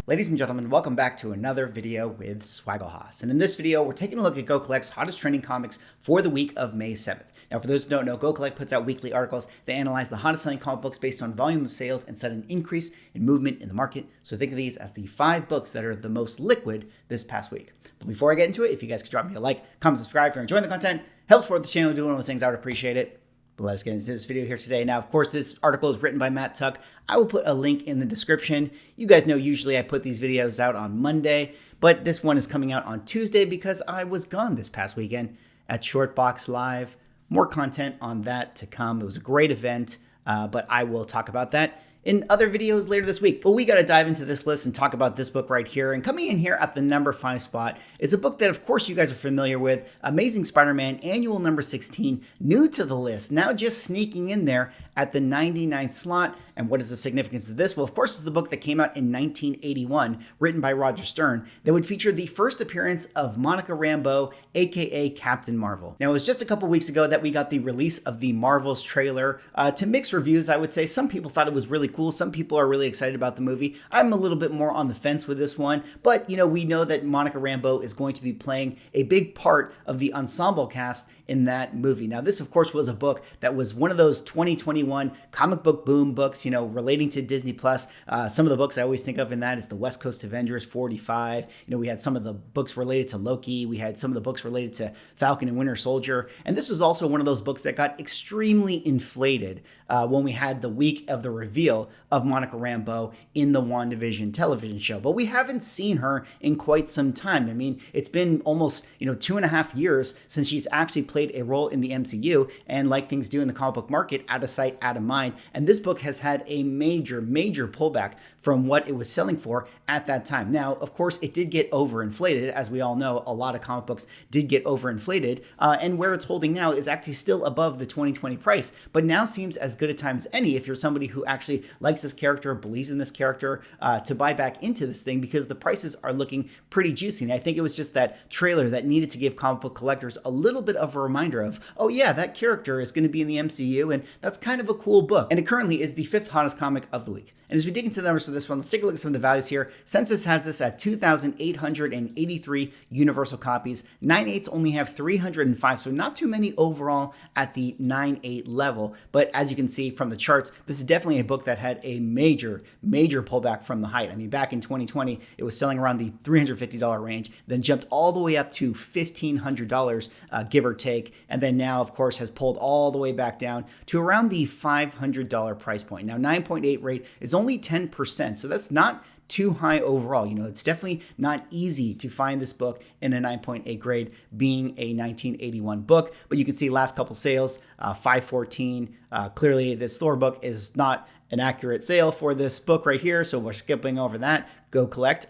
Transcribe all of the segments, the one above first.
Ladies and gentlemen, welcome back to another video with Swaggle. And in this video, we're taking a look at Go Collect's hottest trending comics for the week of May 7th. Now, for those who don't know, Go Collect puts out weekly articles. They analyze the hottest selling comic books based on volume of sales and set an increase in movement in the market. So think of these as the 5 books that are the most liquid this past week. But before I get into it, if you guys could drop me a like, comment, subscribe if you're enjoying the content, helps support the channel, do one of those things, I would appreciate it. But let's get into this video here today. Now, of course, this article is written by Matt Tuck. I will put a link in the description. You guys know usually I put these videos out on Monday, but this one is coming out on Tuesday because I was gone this past weekend at Shortbox Live. More content on that to come. It was a great event, but I will talk about that in other videos later this week. But we got to dive into this list and talk about this book right here. And coming in here at the number 5 spot is a book that, of course, you guys are familiar with, Amazing Spider-Man, annual number 16, new to the list, now just sneaking in there at the 99th slot. And what is the significance of this? Well, of course, it's the book that came out in 1981, written by Roger Stern, that would feature the first appearance of Monica Rambeau, aka Captain Marvel. Now, it was just a couple weeks ago that we got the release of the Marvels trailer. To mixed reviews, I would say. Some people thought it was really cool. Some people are really excited about the movie. I'm a little bit more on the fence with this one, but we know that Monica Rambeau is going to be playing a big part of the ensemble cast in that movie. Now, this, of course, was a book that was one of those 2021 comic book boom books, relating to Disney Plus. Some of the books I always think of in that is the West Coast Avengers 45. We had some of the books related to Loki. We had some of the books related to Falcon and Winter Soldier. And this was also one of those books that got extremely inflated when we had the week of the reveal of Monica Rambeau in the WandaVision television show. But we haven't seen her in quite some time. I mean, it's been almost, 2.5 years since she's actually played a role in the MCU, and like things do in the comic book market, out of sight, out of mind. And this book has had a major pullback from what it was selling for at that time. Now, of course, it did get overinflated. As we all know, a lot of comic books did get overinflated, and where it's holding now is actually still above the 2020 price, but now seems as good a time as any if you're somebody who actually likes this character, believes in this character, to buy back into this thing, because the prices are looking pretty juicy. And I think it was just that trailer that needed to give comic book collectors a little bit of a reminder of, oh yeah, that character is going to be in the MCU, and that's kind of a cool book. And it currently is the 5th hottest comic of the week. And as we dig into the numbers for this one, let's take a look at some of the values here. Census has this at 2,883 universal copies. 9/8 only have 305, so not too many overall at the 9/8 level. But as you can see from the charts, this is definitely a book that had a major pullback from the height. I mean, back in 2020, it was selling around the $350 range, then jumped all the way up to $1,500, give or take. And then now, of course, has pulled all the way back down to around the $500 price point. Now, 9.8 rate is only 10%, so that's not too high overall. It's definitely not easy to find this book in a 9.8 grade, being a 1981 book, but you can see last couple sales, 514. Clearly this Thor book is not an accurate sale for this book right here, so we're skipping over that. Go Collect.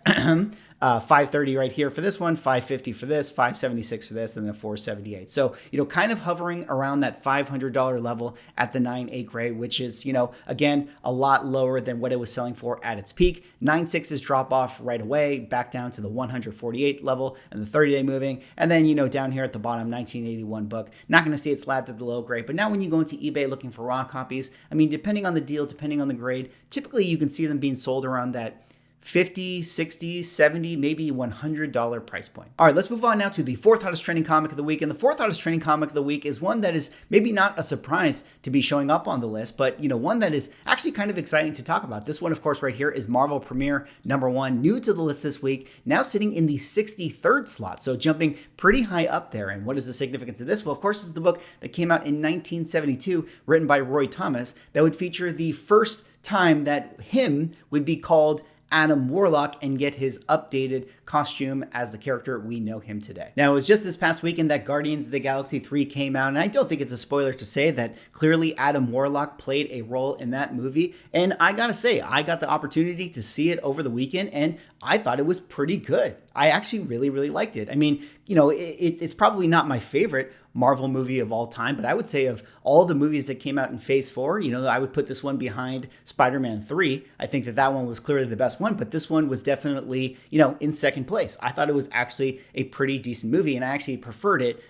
530 right here for this one, 550 for this, 576 for this, and then 478. So, kind of hovering around that $500 level at the 9.8 grade, which is, again, a lot lower than what it was selling for at its peak. 9.6s drop off right away, back down to the 148 level and the 30-day moving. And then, down here at the bottom, 1981 book. Not going to see it slabbed at the low grade, but now when you go into eBay looking for raw copies, I mean, depending on the deal, depending on the grade, typically you can see them being sold around that $50, $60, $70, maybe $100 price point. All right, let's move on now to the 4th hottest trending comic of the week. And the 4th hottest trending comic of the week is one that is maybe not a surprise to be showing up on the list, but one that is actually kind of exciting to talk about. This one, of course, right here is Marvel Premiere number 1, new to the list this week, now sitting in the 63rd slot, so jumping pretty high up there. And what is the significance of this? Well, of course, it's the book that came out in 1972, written by Roy Thomas, that would feature the first time that him would be called Adam Warlock and get his updated costume as the character we know him today. Now, it was just this past weekend that Guardians of the Galaxy 3 came out, and I don't think it's a spoiler to say that clearly Adam Warlock played a role in that movie. And I gotta say, I got the opportunity to see it over the weekend, and I thought it was pretty good. I actually really liked it. I mean, it's probably not my favorite Marvel movie of all time, but I would say of all the movies that came out in Phase 4, I would put this one behind Spider-Man 3. I think that one was clearly the best one, but this one was definitely, in second place. I thought it was actually a pretty decent movie, and I actually preferred it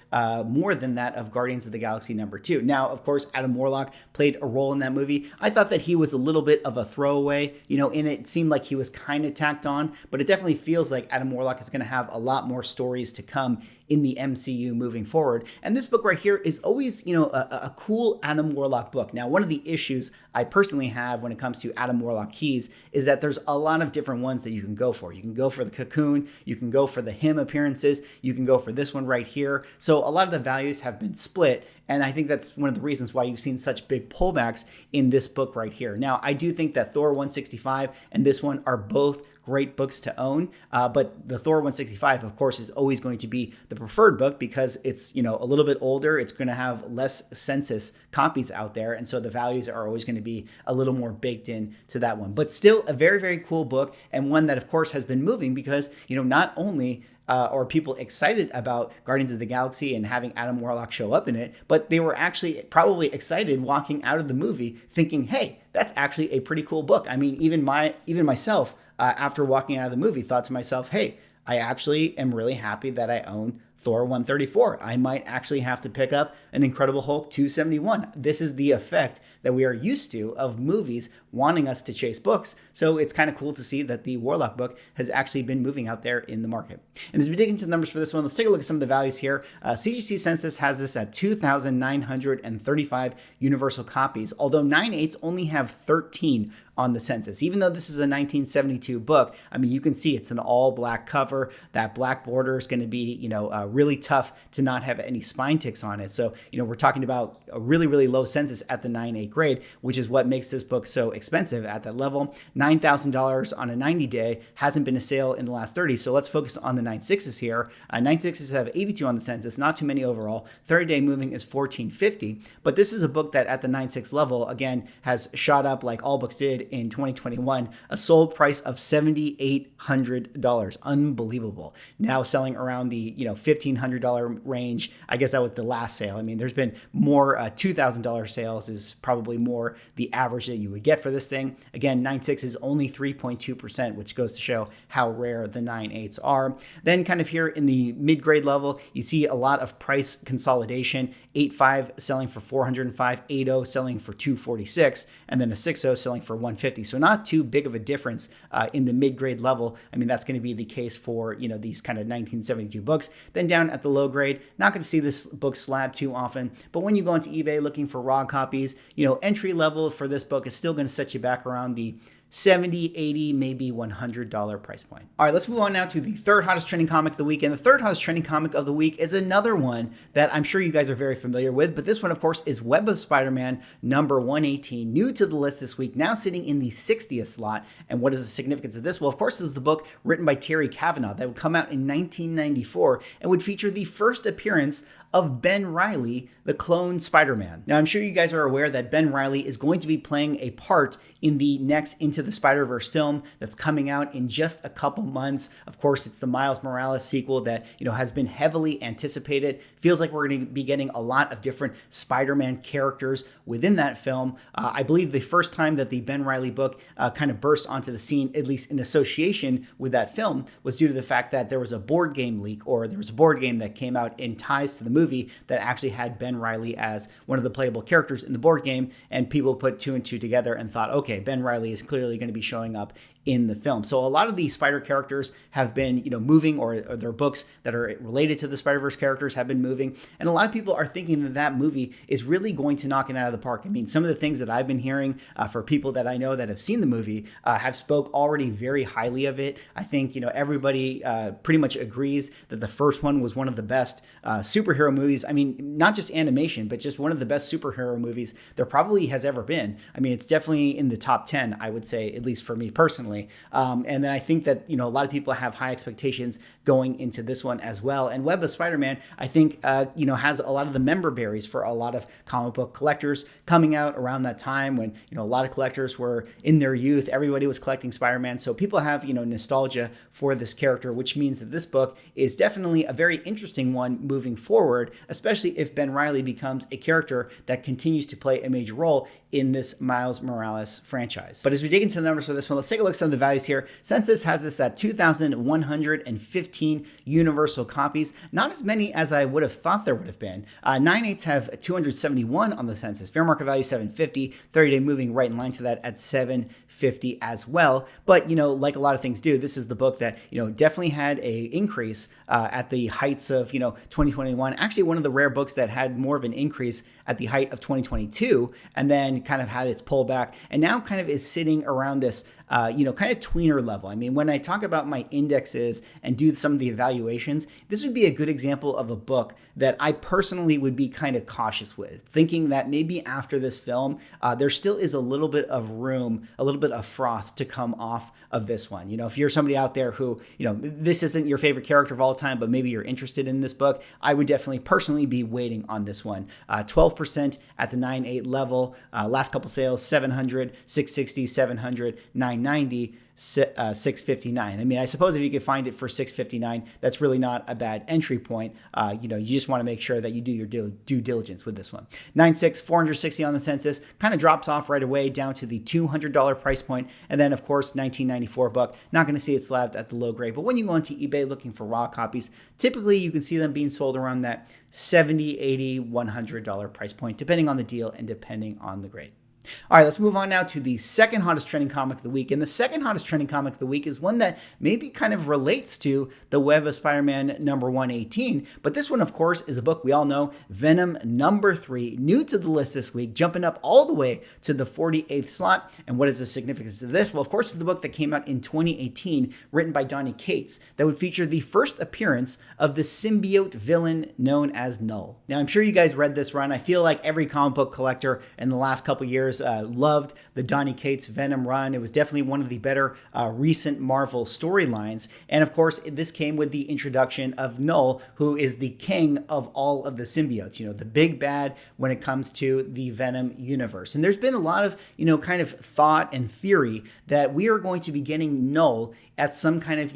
more than that of Guardians of the Galaxy #2. Now, of course, Adam Warlock played a role in that movie. I thought that he was a little bit of a throwaway, and it seemed like he was kind of tacked on, but it definitely feels like Adam Warlock is going to have a lot more stories to come in the MCU moving forward. And this book right here is always, a cool Adam Warlock book. Now, one of the issues I personally have when it comes to Adam Warlock keys is that there's a lot of different ones that you can go for. You can go for the Cocoon, you can go for the him appearances, you can go for this one right here. So a lot of the values have been split, and I think that's one of the reasons why you've seen such big pullbacks in this book right here. Now, I do think that Thor 165 and this one are both great books to own, but the Thor 165, of course, is always going to be the preferred book because it's, a little bit older. It's going to have less census copies out there, and so the values are always going to be a little more baked in to that one. But still a very, very cool book, and one that, of course, has been moving because, not only are people excited about Guardians of the Galaxy and having Adam Warlock show up in it, but they were actually probably excited walking out of the movie thinking, hey, that's actually a pretty cool book. I mean, even myself, after walking out of the movie, thought to myself, hey, I actually am really happy that I own Thor 134. I might actually have to pick up an Incredible Hulk 271. This is the effect that we are used to of movies wanting us to chase books. So it's kind of cool to see that the Warlock book has actually been moving out there in the market. And as we dig into the numbers for this one, let's take a look at some of the values here. CGC Census has this at 2,935 universal copies, although 9/8 only have 13 on the census. Even though this is a 1972 book, I mean, you can see it's an all black cover. That black border is going to be, really tough to not have any spine ticks on it. So, we're talking about a really, really low census at the 9/8 grade, which is what makes this book so expensive at that level. $9,000 on a 90-day, hasn't been a sale in the last 30. So let's focus on the 9/6s here. 9/6s have 82 on the census, not too many overall. 30-day moving is 1450. But this is a book that at the 9/6 level, again, has shot up like all books did in 2021, a sold price of $7,800. Unbelievable. Now selling around the, $1,500 range. I guess that was the last sale. I mean, there's been more $2,000 sales is probably more the average that you would get for this thing. Again, 9/6 is only 3.2%, which goes to show how rare the 9/8s are. Then kind of here in the mid-grade level, you see a lot of price consolidation. 8.5 selling for $405, 8.0 selling for $246, and then a 6.0 selling for $150. So not too big of a difference in the mid-grade level. I mean, that's going to be the case for, these kind of 1972 books. Then down at the low grade, not going to see this book slab too often, but when you go into eBay looking for raw copies, entry level for this book is still going to set you back around the $70, $80, maybe $100 price point. All right, let's move on now to the third hottest trending comic of the week. And the third hottest trending comic of the week is another one that I'm sure you guys are very familiar with. But this one, of course, is Web of Spider-Man number 118, new to the list this week, now sitting in the 60th slot. And what is the significance of this? Well, of course, this is the book written by Terry Kavanagh that would come out in 1994 and would feature the first appearance of Ben Reilly, the clone Spider-Man. Now, I'm sure you guys are aware that Ben Reilly is going to be playing a part in the next Into the Spider-Verse film that's coming out in just a couple months. Of course, it's the Miles Morales sequel that, has been heavily anticipated. Feels like we're going to be getting a lot of different Spider-Man characters within that film. I believe the first time that the Ben Reilly book kind of burst onto the scene, at least in association with that film, was due to the fact that there was a board game leak, or there was a board game that came out in ties to the movie that actually had Ben Reilly as one of the playable characters in the board game, and people put two and two together and thought, okay, Ben Reilly is clearly going to be showing up in the film. So a lot of these Spider characters have been, moving, or their books that are related to the Spider-Verse characters have been moving. And a lot of people are thinking that that movie is really going to knock it out of the park. I mean, some of the things that I've been hearing for people that I know that have seen the movie have spoke already very highly of it. I think, everybody pretty much agrees that the first one was one of the best superhero movies. I mean, not just animation, but just one of the best superhero movies there probably has ever been. I mean, it's definitely in the top 10, I would say, at least for me personally. And then I think that, a lot of people have high expectations going into this one as well. And Web of Spider-Man, I think, has a lot of the member berries for a lot of comic book collectors coming out around that time when, a lot of collectors were in their youth. Everybody was collecting Spider-Man. So people have, nostalgia for this character, which means that this book is definitely a very interesting one moving forward. forward, especially if Ben Reilly becomes a character that continues to play a major role in this Miles Morales franchise. But as we dig into the numbers for this one, let's take a look at some of the values here. Census has this at 2,115 universal copies. Not as many as I would have thought there would have been. 9/8 have 271 on the census. Fair market value 750. 30-day moving right in line to that at 750 as well. But, like a lot of things do, this is the book that, definitely had a increase at the heights of, 2021. Actually, one of the rare books that had more of an increase at the height of 2022, and then kind of had its pullback, and now kind of is sitting around this kind of tweener level. I mean, when I talk about my indexes and do some of the evaluations, this would be a good example of a book that I personally would be kind of cautious with, thinking that maybe after this film, there still is a little bit of room, a little bit of froth to come off of this one. If you're somebody out there who, this isn't your favorite character of all time, but maybe you're interested in this book, I would definitely personally be waiting on this one. 12% at the 9/8 level. Last couple sales, 700, 660, 700, 990, 659. I mean, I suppose if you could find it for 659, that's really not a bad entry point. You just want to make sure that you do your due diligence with this one. 9/6, 460 on the census, kind of drops off right away down to the $200 price point. And then, of course, 1994 book. Not going to see it slabbed at the low grade. But when you go onto eBay looking for raw copies, typically you can see them being sold around that $70, $80, $100 price point, depending on the deal and depending on the grade. All right, let's move on now to the second hottest trending comic of the week. And the second hottest trending comic of the week is one that maybe kind of relates to the Web of Spider-Man number 118. But this one, of course, is a book we all know, Venom number 3, new to the list this week, jumping up all the way to the 48th slot. And what is the significance of this? Well, of course, it's the book that came out in 2018, written by Donny Cates, that would feature the first appearance of the symbiote villain known as Null. Now, I'm sure you guys read this run. I feel like every comic book collector in the last couple years loved the Donny Cates Venom run. It was definitely one of the better recent Marvel storylines. And of course, this came with the introduction of Null, who is the king of all of the symbiotes, the big bad when it comes to the Venom universe. And there's been a lot of, kind of thought and theory that we are going to be getting Null at some kind of,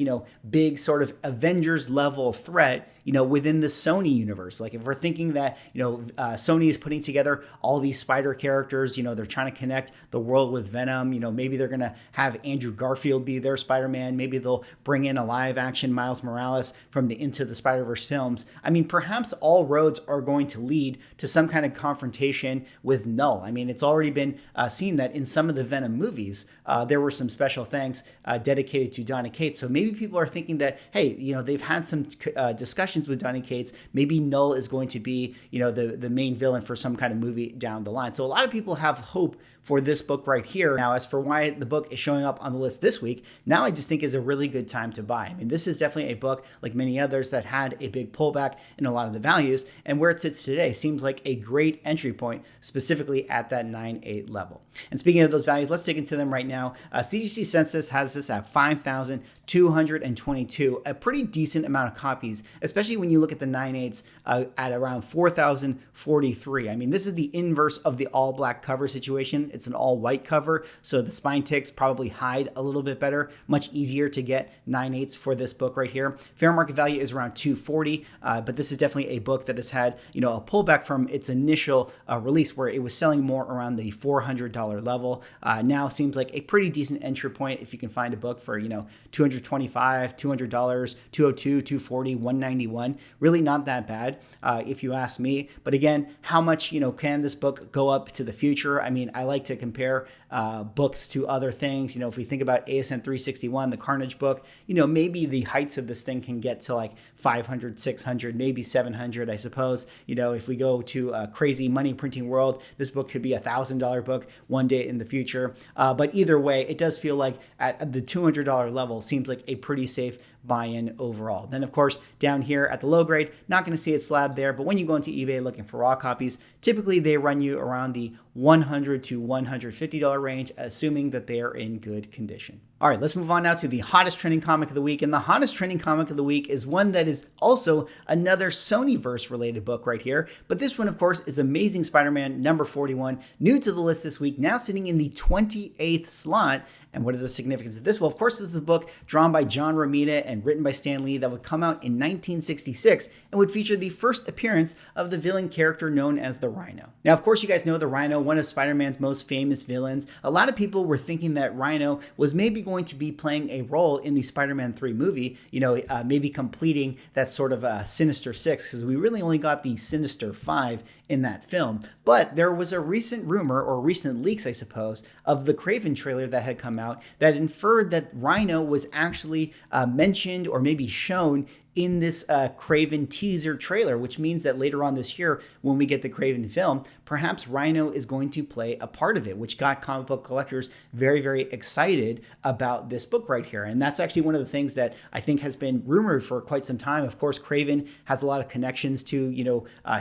big sort of Avengers level threat, within the Sony universe. Like if we're thinking that, Sony is putting together all these spider characters, they're trying to connect the world with Venom, maybe they're going to have Andrew Garfield be their Spider-Man. Maybe they'll bring in a live action Miles Morales from the Into the Spider-Verse films. I mean, perhaps all roads are going to lead to some kind of confrontation with Null. I mean, it's already been seen that in some of the Venom movies, there were some special thanks dedicated to Donny Cates. So maybe people are thinking that, hey, they've had some discussions with Donny Cates. Maybe Null is going to be, the main villain for some kind of movie down the line. So a lot of people have hope for this book right here. Now, as for why the book is showing up on the list this week, now I just think is a really good time to buy. I mean, this is definitely a book, like many others, that had a big pullback in a lot of the values, and where it sits today seems like a great entry point, specifically at that 9/8 level. And speaking of those values, let's dig into them right now. CGC Census has this at 5,222, a pretty decent amount of copies, especially when you look at the 9/8 at around 4,043. I mean, this is the inverse of the all black cover situation. It's an all white cover, so the spine ticks probably hide a little bit better. Much easier to get 9/8 for this book right here. Fair market value is around 240, but this is definitely a book that has had, a pullback from its initial release, where it was selling more around the $400 level. Now seems like a pretty decent entry point if you can find a book for, $225, $200, $202, $240, $191. Really not that bad, if you ask me. But again, how much, can this book go up to the future? I mean, I like to compare books to other things. If we think about ASM 361, the Carnage book, maybe the heights of this thing can get to like 500, 600, maybe 700, I suppose. If we go to a crazy money printing world, this book could be $1,000 book one day in the future. But either way, it does feel like at the $200 level seems like a pretty safe buy-in overall. Then, of course, down here at the low grade, not going to see it slab there, but when you go into eBay looking for raw copies, typically they run you around the $100 to $150 range, assuming that they are in good condition. All right, let's move on now to the hottest trending comic of the week. And the hottest trending comic of the week is one that is also another Sonyverse related book right here. But this one, of course, is Amazing Spider-Man number 41, new to the list this week, now sitting in the 28th slot. And what is the significance of this? Well, of course, this is a book drawn by John Romita and written by Stan Lee that would come out in 1966 and would feature the first appearance of the villain character known as the Rhino. Now, of course, you guys know the Rhino, one of Spider-Man's most famous villains. A lot of people were thinking that Rhino was maybe going to be playing a role in the Spider-Man 3 movie, maybe completing that sort of Sinister Six, because we really only got the Sinister Five in that film. But there was a recent rumor, or recent leaks, I suppose, of the Kraven trailer that had come out that inferred that Rhino was actually mentioned or maybe shown in this Kraven teaser trailer, which means that later on this year, when we get the Kraven film, perhaps Rhino is going to play a part of it, which got comic book collectors very, very excited about this book right here. And that's actually one of the things that I think has been rumored for quite some time. Of course, Kraven has a lot of connections to,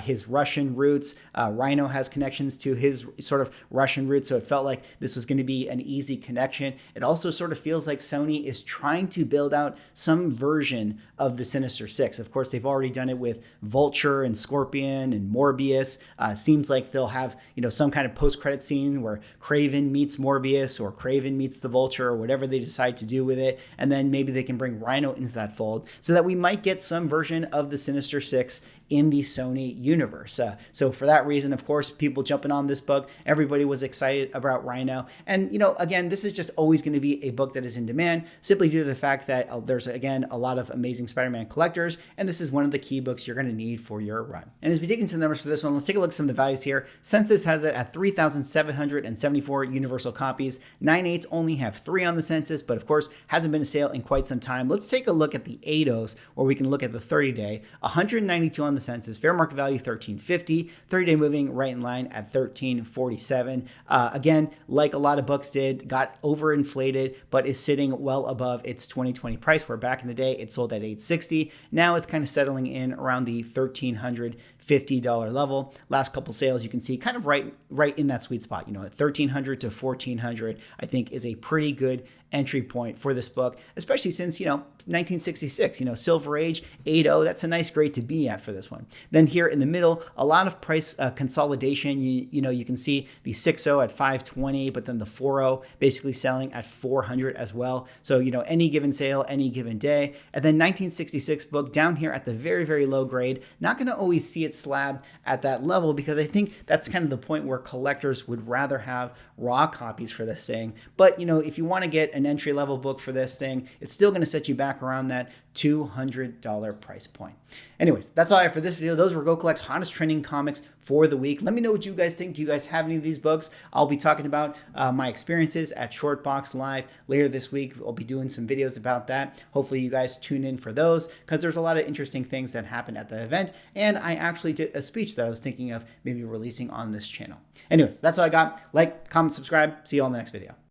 his Russian roots. Rhino has connections to his sort of Russian roots. So it felt like this was going to be an easy connection. It also sort of feels like Sony is trying to build out some version of the Sinister Six. Of course, they've already done it with Vulture and Scorpion and Morbius. Seems like they'll have, some kind of post-credit scene where Kraven meets Morbius or Kraven meets the Vulture or whatever they decide to do with it. And then maybe they can bring Rhino into that fold so that we might get some version of the Sinister Six in the Sony universe. So for that reason, of course, people jumping on this book, everybody was excited about Rhino. And, again, this is just always going to be a book that is in demand simply due to the fact that there's, again, a lot of amazing Spider-Man collectors. And this is one of the key books you're going to need for your run. And as we dig into the numbers for this one, let's take a look at some of the values here. Census has it at 3,774 universal copies. 9/8 only have 3 on the census, but of course, hasn't been a sale in quite some time. Let's take a look at the 8/0s, where we can look at the 30-day. 192 on the census, fair market value 1350, 30-day moving right in line at 1347. Again, like a lot of books did, got overinflated, but is sitting well above its 2020 price, where back in the day it sold at $860. Now it's kind of settling in around the $1,350 level. Last couple sales, you can see kind of right in that sweet spot. At $1,300 to $1,400, I think is a pretty good entry point for this book, especially since, 1966, Silver Age, 8/0, that's a nice grade to be at for this one. Then here in the middle, a lot of price consolidation. You can see the 6/0 at 520, but then the 4/0 basically selling at 400 as well. So, any given sale, any given day. And then 1966 book down here at the very, very low grade, not going to always see it slabbed at that level because I think that's kind of the point where collectors would rather have raw copies for this thing. But, if you want to get an entry-level book for this thing, it's still going to set you back around that $200 price point. Anyways, that's all I have for this video. Those were Go Collect's hottest trending comics for the week. Let me know what you guys think. Do you guys have any of these books? I'll be talking about my experiences at Shortbox Live later this week. I'll be doing some videos about that. Hopefully you guys tune in for those because there's a lot of interesting things that happened at the event. And I actually did a speech that I was thinking of maybe releasing on this channel. Anyways, that's all I got. Like, comment, subscribe. See you all in the next video.